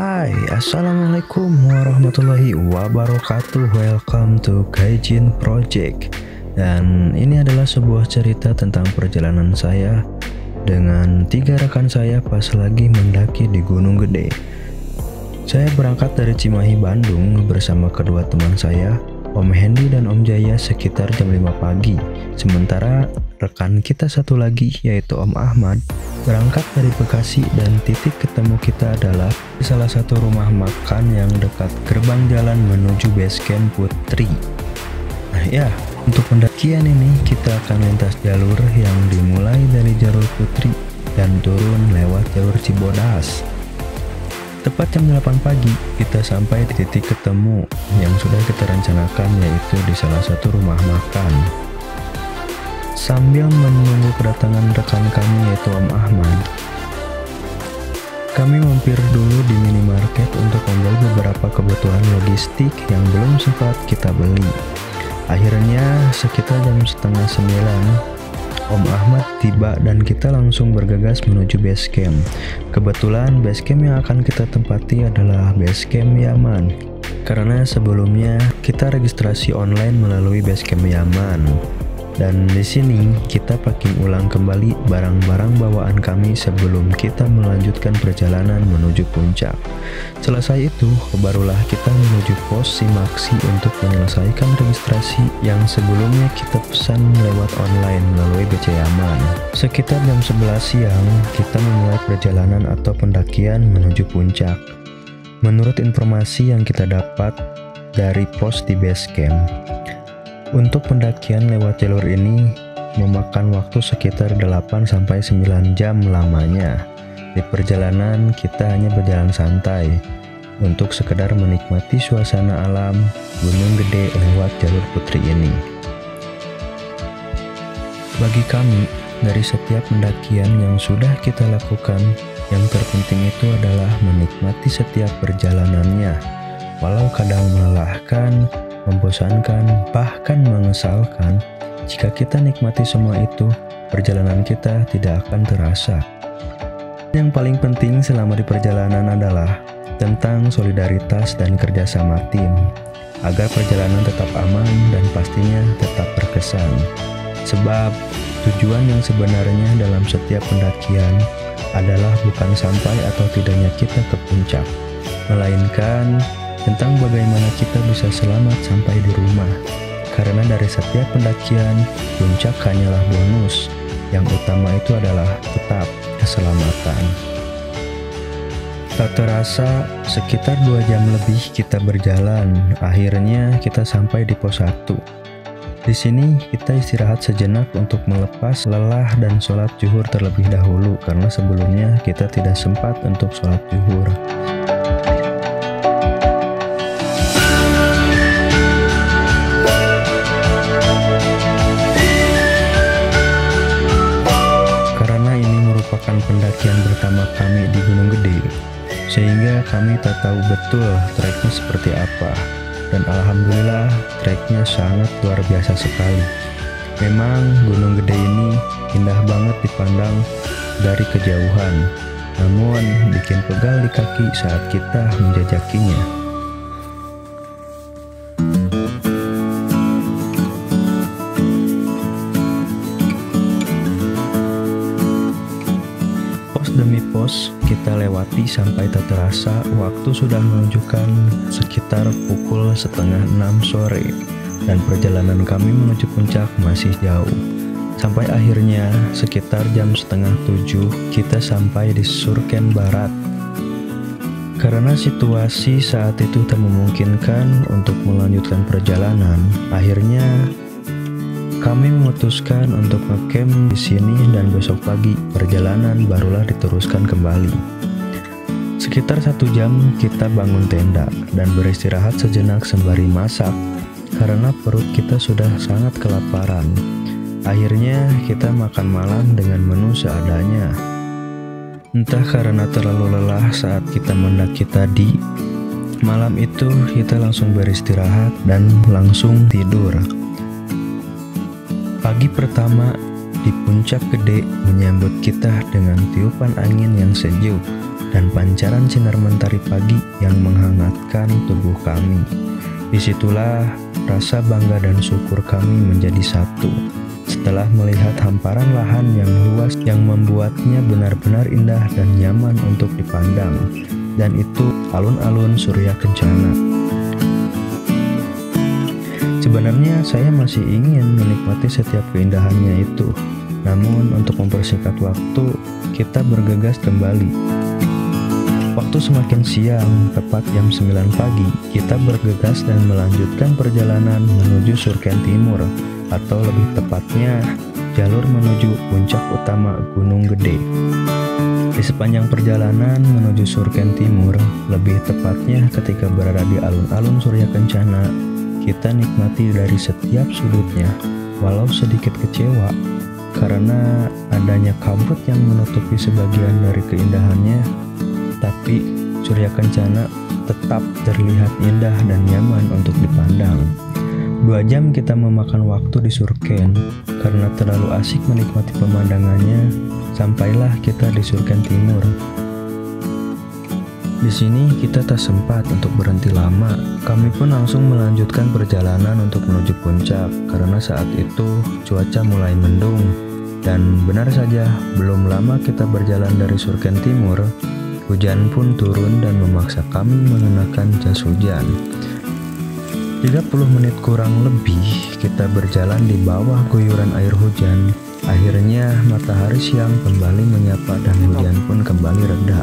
Hai, assalamualaikum warahmatullahi wabarakatuh. Welcome to Gaijin Project. Dan ini adalah sebuah cerita tentang perjalanan saya dengan 3 rekan saya pas lagi mendaki di Gunung Gede. Saya berangkat dari Cimahi, Bandung bersama kedua teman saya, Om Hendy dan Om Jaya, sekitar jam 5 pagi. Sementara rekan kita satu lagi, yaitu Om Ahmad, berangkat dari Bekasi dan titik ketemu kita adalah di salah satu rumah makan yang dekat gerbang jalan menuju base camp Putri. Nah ya, untuk pendakian ini kita akan lintas jalur yang dimulai dari jalur Putri dan turun lewat jalur Cibodas. Tepat jam 8 pagi kita sampai di titik ketemu yang sudah kita rencanakan, yaitu di salah satu rumah makan. Sambil menunggu kedatangan rekan kami yaitu Om Ahmad, kami mampir dulu di minimarket untuk membeli beberapa kebutuhan logistik yang belum sempat kita beli. Akhirnya sekitar jam setengah 9 Om Ahmad tiba dan kita langsung bergegas menuju base camp. Kebetulan base camp yang akan kita tempati adalah base camp Yaman, karena sebelumnya kita registrasi online melalui base camp Yaman. Dan di sini kita packing ulang kembali barang-barang bawaan kami sebelum kita melanjutkan perjalanan menuju puncak. Selesai itu, barulah kita menuju pos Simaksi untuk menyelesaikan registrasi yang sebelumnya kita pesan lewat online melalui BC Yaman. Sekitar jam 11 siang, kita memulai perjalanan atau pendakian menuju puncak. Menurut informasi yang kita dapat dari pos di base camp, untuk pendakian lewat jalur ini memakan waktu sekitar 8-9 jam lamanya. Di perjalanan kita hanya berjalan santai untuk sekedar menikmati suasana alam Gunung Gede lewat jalur Putri ini. Bagi kami, dari setiap pendakian yang sudah kita lakukan, yang terpenting itu adalah menikmati setiap perjalanannya. Walau kadang melelahkan, membosankan, bahkan mengesalkan, jika kita nikmati semua itu, perjalanan kita tidak akan terasa. Yang paling penting selama di perjalanan adalah tentang solidaritas dan kerjasama tim, agar perjalanan tetap aman dan pastinya tetap berkesan. Sebab tujuan yang sebenarnya dalam setiap pendakian adalah bukan sampai atau tidaknya kita ke puncak, melainkan tentang bagaimana kita bisa selamat sampai di rumah. Karena dari setiap pendakian, puncak hanyalah bonus. Yang utama itu adalah tetap keselamatan. Tak terasa, sekitar 2 jam lebih kita berjalan. Akhirnya kita sampai di pos 1. Di sini kita istirahat sejenak untuk melepas lelah dan sholat zuhur terlebih dahulu, karena sebelumnya kita tidak sempat untuk sholat zuhur. Pendakian pertama kami di Gunung Gede, sehingga kami tak tahu betul treknya seperti apa. Dan alhamdulillah treknya sangat luar biasa sekali. Memang Gunung Gede ini indah banget dipandang dari kejauhan, namun bikin pegal di kaki saat kita menjajakinya. Demi pos kita lewati sampai tak terasa waktu sudah menunjukkan sekitar pukul setengah 6 sore dan perjalanan kami menuju puncak masih jauh. Sampai akhirnya sekitar jam setengah 7 kita sampai di Surken Barat. Karena situasi saat itu tak memungkinkan untuk melanjutkan perjalanan, akhirnya kami memutuskan untuk ngecamp di sini dan besok pagi perjalanan barulah diteruskan kembali. Sekitar 1 jam kita bangun tenda dan beristirahat sejenak sembari masak karena perut kita sudah sangat kelaparan. Akhirnya kita makan malam dengan menu seadanya. Entah karena terlalu lelah saat kita mendaki tadi, malam itu kita langsung beristirahat dan langsung tidur. Pagi pertama di Puncak Gede menyambut kita dengan tiupan angin yang sejuk. dan pancaran sinar mentari pagi yang menghangatkan tubuh kami. Disitulah rasa bangga dan syukur kami menjadi satu. Setelah melihat hamparan lahan yang luas yang membuatnya benar-benar indah dan nyaman untuk dipandang, dan itu alun-alun Surya Kencana. Sebenarnya saya masih ingin menikmati setiap keindahannya itu, namun untuk mempersingkat waktu, kita bergegas kembali. Waktu semakin siang, tepat jam 9 pagi, kita bergegas dan melanjutkan perjalanan menuju Surken Timur, atau lebih tepatnya, jalur menuju puncak utama Gunung Gede. Di sepanjang perjalanan menuju Surken Timur, lebih tepatnya ketika berada di alun-alun Surya Kencana, kita nikmati dari setiap sudutnya, walau sedikit kecewa karena adanya kabut yang menutupi sebagian dari keindahannya, tapi Surya Kencana tetap terlihat indah dan nyaman untuk dipandang. 2 jam kita memakan waktu di Surken, karena terlalu asik menikmati pemandangannya, sampailah kita di Surken Timur. Di sini kita tak sempat untuk berhenti lama. Kami pun langsung melanjutkan perjalanan untuk menuju puncak karena saat itu cuaca mulai mendung. Dan benar saja, belum lama kita berjalan dari Surken Timur, hujan pun turun dan memaksa kami mengenakan jas hujan. 30 menit kurang lebih kita berjalan di bawah guyuran air hujan. Akhirnya matahari siang kembali menyapa dan hujan pun kembali reda.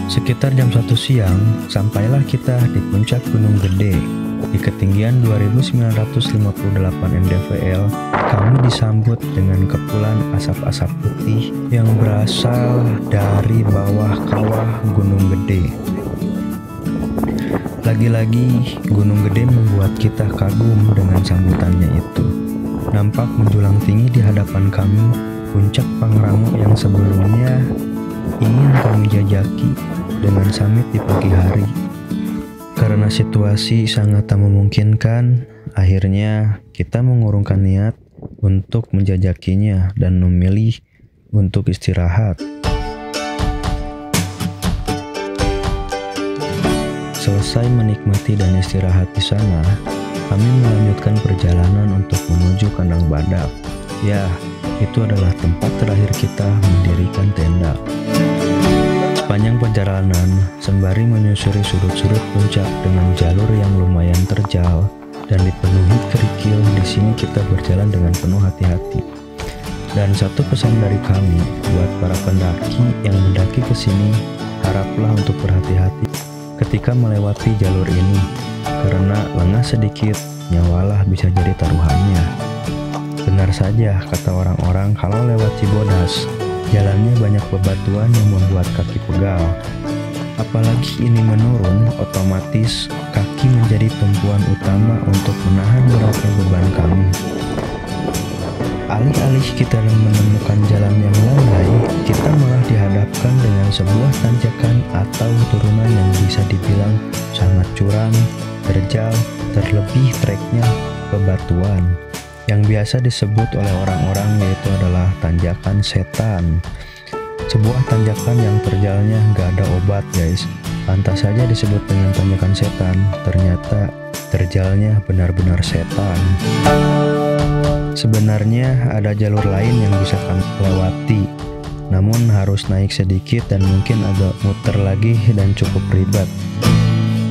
Sekitar jam 1 siang, sampailah kita di puncak Gunung Gede. Di ketinggian 2958 mdpl, kami disambut dengan kepulan asap-asap putih yang berasal dari bawah kawah Gunung Gede. Lagi-lagi, Gunung Gede membuat kita kagum dengan sambutannya itu. Nampak menjulang tinggi di hadapan kami, puncak Pangrango yang sebelumnya ingin kami jajaki dengan summit di pagi hari. Karena situasi sangat tak memungkinkan, akhirnya kita mengurungkan niat untuk menjajakinya dan memilih untuk istirahat. Selesai menikmati dan istirahat di sana, kami melanjutkan perjalanan untuk menuju Kandang Badak. Ya, itu adalah tempat terakhir kita mendirikan tenda. Sepanjang perjalanan, sembari menyusuri sudut-sudut puncak dengan jalur yang lumayan terjal dan dipenuhi kerikil, di sini kita berjalan dengan penuh hati-hati. Dan satu pesan dari kami buat para pendaki yang mendaki ke sini, haraplah untuk berhati-hati ketika melewati jalur ini, karena lengah sedikit, nyawalah bisa jadi taruhannya. Benar saja kata orang-orang kalau lewat Cibodas, jalannya banyak bebatuan yang membuat kaki pegal. Apalagi ini menurun, otomatis kaki menjadi tumpuan utama untuk menahan beratnya beban kami. Alih-alih kita menemukan jalan yang landai, kita malah dihadapkan dengan sebuah tanjakan atau turunan yang bisa dibilang sangat curam, terjal, terlebih treknya bebatuan, yang biasa disebut oleh orang-orang yaitu adalah tanjakan setan. Sebuah tanjakan yang terjalnya gak ada obat guys, pantas saja disebut dengan tanjakan setan, ternyata terjalnya benar-benar setan. Sebenarnya ada jalur lain yang bisa kami lewati, namun harus naik sedikit dan mungkin agak muter lagi dan cukup ribet.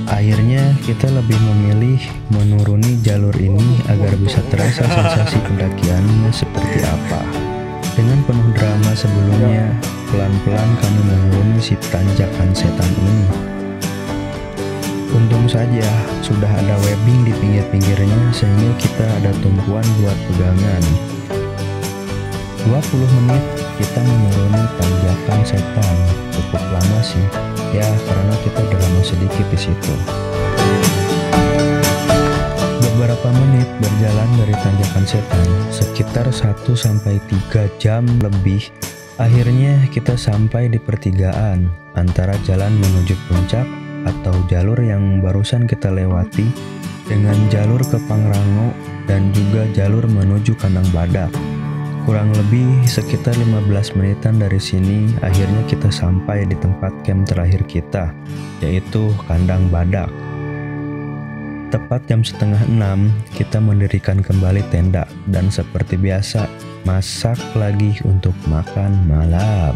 Akhirnya kita lebih memilih menuruni jalur ini agar bisa terasa sensasi pendakiannya seperti apa. Dengan penuh drama sebelumnya, pelan-pelan kami menuruni si tanjakan setan ini. Untung saja sudah ada webbing di pinggir-pinggirnya sehingga kita ada tumpuan buat pegangan. 20 menit kita menuruni tanjakan setan. Cukup lama sih, ya karena kita udah lama sedikit di situ. Beberapa menit berjalan dari tanjakan setan, sekitar 1-3 jam lebih. Akhirnya kita sampai di pertigaan antara jalan menuju puncak atau jalur yang barusan kita lewati dengan jalur ke Pangrango dan juga jalur menuju Kandang Badak. Kurang lebih sekitar 15 menitan dari sini akhirnya kita sampai di tempat camp terakhir kita, yaitu Kandang Badak. Tepat jam 5:30 kita mendirikan kembali tenda dan seperti biasa masak lagi untuk makan malam.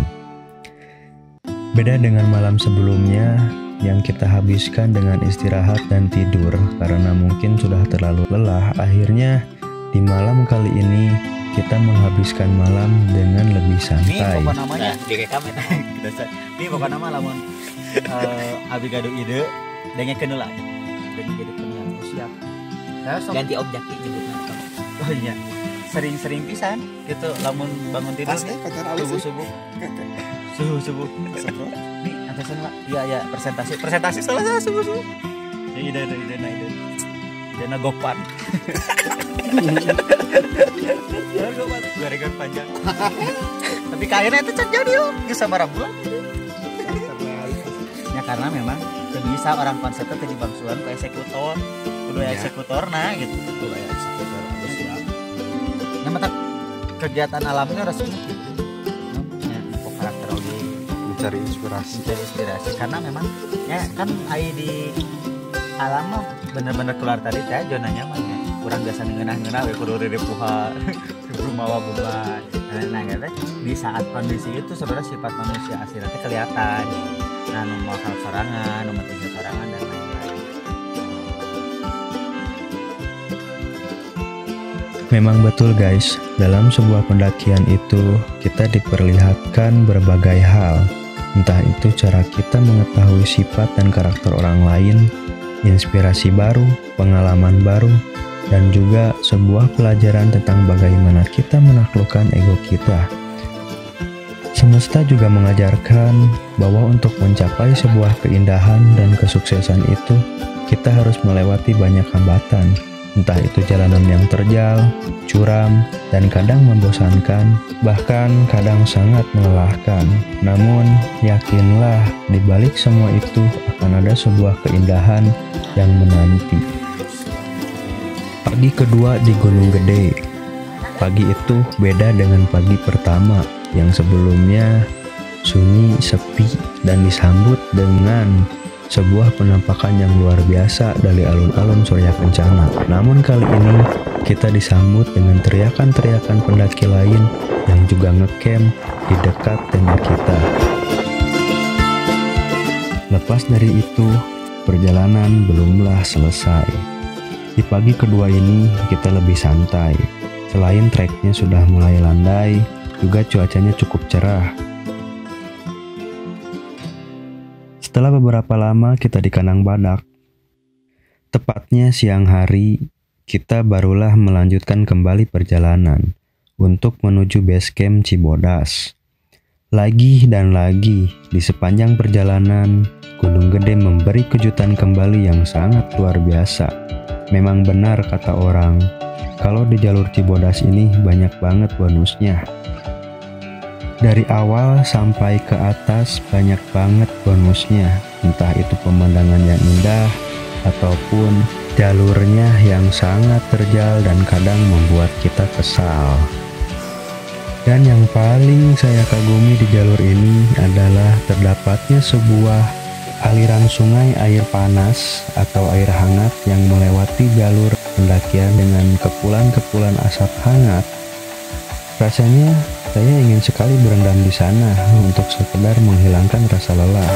Beda dengan malam sebelumnya yang kita habiskan dengan istirahat dan tidur karena mungkin sudah terlalu lelah. Akhirnya di malam kali ini kita menghabiskan malam dengan lebih santai. Ini pokok namanya direkam ya. Ini pokok nama lamun abi gaduh ide dengekeun lah. Jadi pengen siap. Ganti objek jebutna. Oh iya. Sering-sering pisan gitu lamun bangun tidur subuh-subuh. Subuh-subuh. Nih atasan Pak. Iya presentasi salah subuh-subuh. Ide. Dana gopan. Gorengan panjang. Tapi kayaknya itu can jadi loh, bisa barang bulan. Ya karena memang bisa orang konsepnya tadi bangsuan ke eksekutor, kudu eksekutor nah gitu. Kudu eksekutor harus siap. Yang mata kegiatan alamnya harus gitu. Ya, karakter oke. Mencari inspirasi karena memang ya kan ai di alam mah bener-bener keluar tadi teh zona nyaman ya. Kurang biasa ngeunah-ngeunah we kudu rerepuha rumawa beban. Nah gitu di saat kondisi itu sebenarnya sifat manusia asli teh kelihatan. Nah nu mahal sorangan, nu penting sorangan dan lain-lain. Memang betul guys, dalam sebuah pendakian itu kita diperlihatkan berbagai hal. Entah itu cara kita mengetahui sifat dan karakter orang lain, inspirasi baru, pengalaman baru, dan juga sebuah pelajaran tentang bagaimana kita menaklukkan ego kita. Semesta juga mengajarkan bahwa untuk mencapai sebuah keindahan dan kesuksesan itu, kita harus melewati banyak hambatan. Entah itu jalanan yang terjal, curam, dan kadang membosankan, bahkan kadang sangat melelahkan. Namun, yakinlah di balik semua itu akan ada sebuah keindahan yang menanti. Pagi kedua di Gunung Gede. Pagi itu beda dengan pagi pertama yang sebelumnya sunyi, sepi, dan disambut dengan sebuah penampakan yang luar biasa dari alun-alun Surya Kencana. Namun kali ini kita disambut dengan teriakan-teriakan pendaki lain yang juga ngecamp di dekat tenda kita. Lepas dari itu, perjalanan belumlah selesai. Di pagi kedua ini kita lebih santai. Selain treknya sudah mulai landai, juga cuacanya cukup cerah. Setelah beberapa lama kita di Kandang Badak, tepatnya siang hari, kita barulah melanjutkan kembali perjalanan untuk menuju base camp Cibodas. Lagi dan lagi, di sepanjang perjalanan, Gunung Gede memberi kejutan kembali yang sangat luar biasa. Memang benar kata orang, kalau di jalur Cibodas ini banyak banget bonusnya. Dari awal sampai ke atas banyak banget bonusnya, entah itu pemandangan yang indah ataupun jalurnya yang sangat terjal dan kadang membuat kita kesal. Dan yang paling saya kagumi di jalur ini adalah terdapatnya sebuah aliran sungai air panas atau air hangat yang melewati jalur pendakian dengan kepulan-kepulan asap hangat. Rasanya saya ingin sekali berendam di sana untuk sekedar menghilangkan rasa lelah.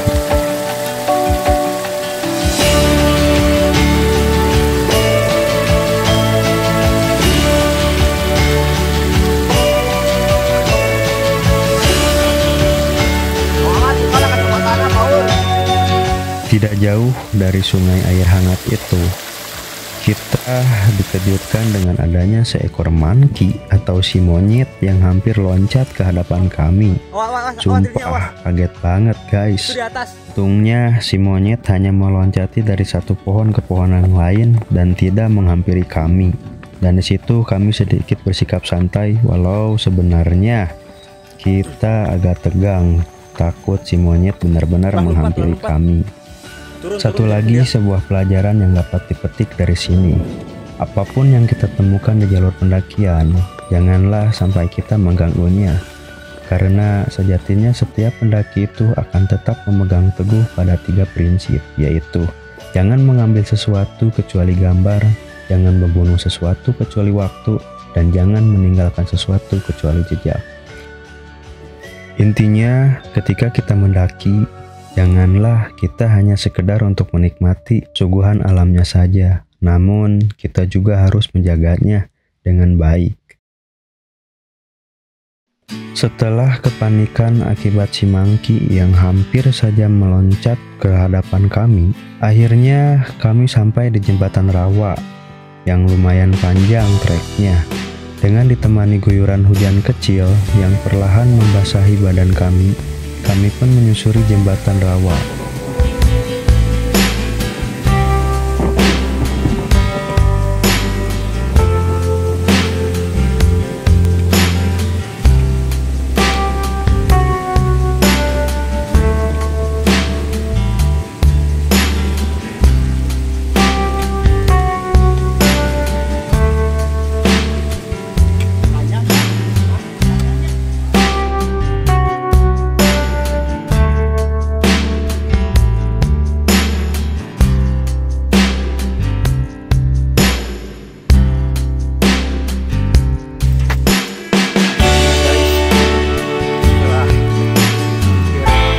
Tidak jauh dari sungai air hangat itu, kita dikejutkan dengan adanya seekor monkey atau si monyet yang hampir loncat ke hadapan kami. Sumpah, kaget banget guys. Untungnya si monyet hanya meloncati dari satu pohon ke pohon yang lain dan tidak menghampiri kami. Dan di situ kami sedikit bersikap santai, walau sebenarnya kita agak tegang, takut si monyet benar-benar menghampiri kami. Satu lagi sebuah pelajaran yang dapat dipetik dari sini. Apapun yang kita temukan di jalur pendakian, janganlah sampai kita mengganggunya. Karena sejatinya setiap pendaki itu akan tetap memegang teguh pada 3 prinsip, yaitu jangan mengambil sesuatu kecuali gambar, jangan membunuh sesuatu kecuali waktu, dan jangan meninggalkan sesuatu kecuali jejak. Intinya, ketika kita mendaki, janganlah kita hanya sekedar untuk menikmati suguhan alamnya saja, namun kita juga harus menjaganya dengan baik. Setelah kepanikan akibat si monkey yang hampir saja meloncat ke hadapan kami, akhirnya kami sampai di jembatan rawa yang lumayan panjang treknya. Dengan ditemani guyuran hujan kecil yang perlahan membasahi badan kami pun menyusuri jembatan rawa.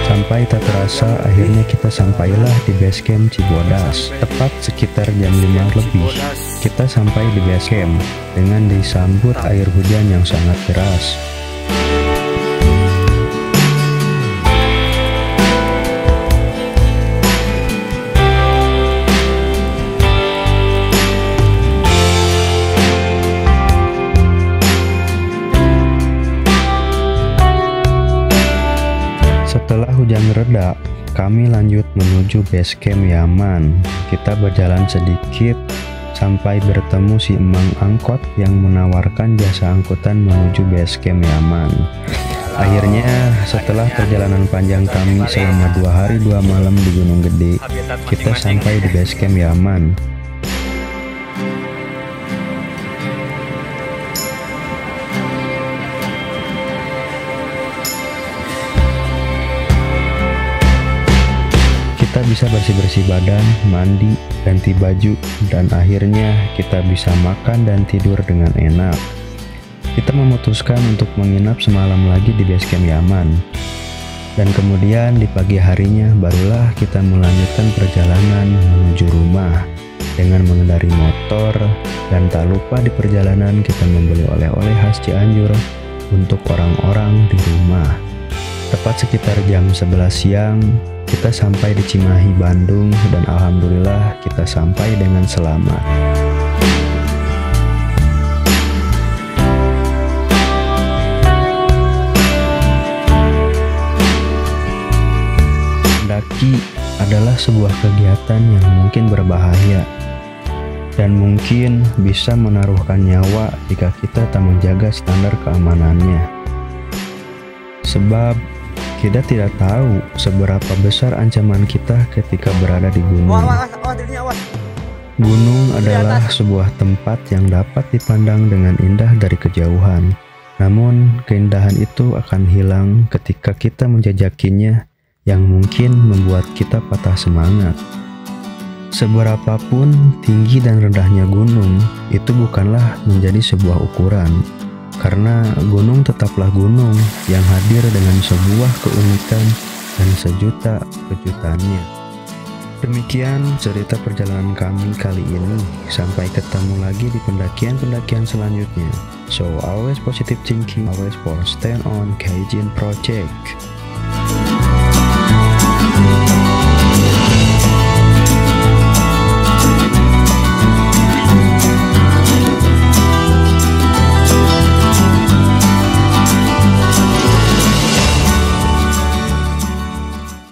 Sampai tak terasa akhirnya kita sampailah di base camp Cibodas. Tepat sekitar jam 5 lebih, kita sampai di base camp dengan disambut air hujan yang sangat deras. Setelah hujan reda, kami lanjut menuju base camp Yaman. Kita berjalan sedikit sampai bertemu si emang angkot yang menawarkan jasa angkutan menuju base camp Yaman. Akhirnya, setelah perjalanan panjang kami selama 2 hari 2 malam di Gunung Gede, kita sampai di base camp Yaman. Kita bisa bersih-bersih badan, mandi, ganti baju, dan akhirnya kita bisa makan dan tidur dengan enak. Kita memutuskan untuk menginap semalam lagi di base camp Yaman. Dan kemudian di pagi harinya barulah kita melanjutkan perjalanan menuju rumah dengan mengendari motor, dan tak lupa di perjalanan kita membeli oleh-oleh khas Cianjur untuk orang-orang di rumah. Tepat sekitar jam 11 siang, kita sampai di Cimahi, Bandung, dan alhamdulillah kita sampai dengan selamat. Mendaki adalah sebuah kegiatan yang mungkin berbahaya dan mungkin bisa menaruhkan nyawa jika kita tak menjaga standar keamanannya. Sebab kita tidak tahu seberapa besar ancaman kita ketika berada di gunung. Gunung adalah sebuah tempat yang dapat dipandang dengan indah dari kejauhan. Namun, keindahan itu akan hilang ketika kita menjajakinya, yang mungkin membuat kita patah semangat. Seberapapun tinggi dan rendahnya gunung, itu bukanlah menjadi sebuah ukuran. Karena gunung tetaplah gunung yang hadir dengan sebuah keunikan dan sejuta kejutannya. Demikian cerita perjalanan kami kali ini. Sampai ketemu lagi di pendakian-pendakian selanjutnya. So always positive thinking, always for stand on Gaijin Project.